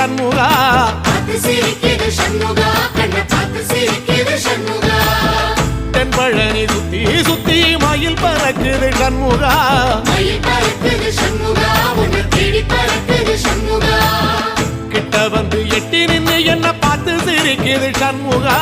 சண்முகா தென்பழனி சுத்தி சுத்தி மயில் பறக்குது சண்முகா கிட்ட வந்து எட்டி நின்று என்ன பார்த்து சிரிக்குது சண்முகா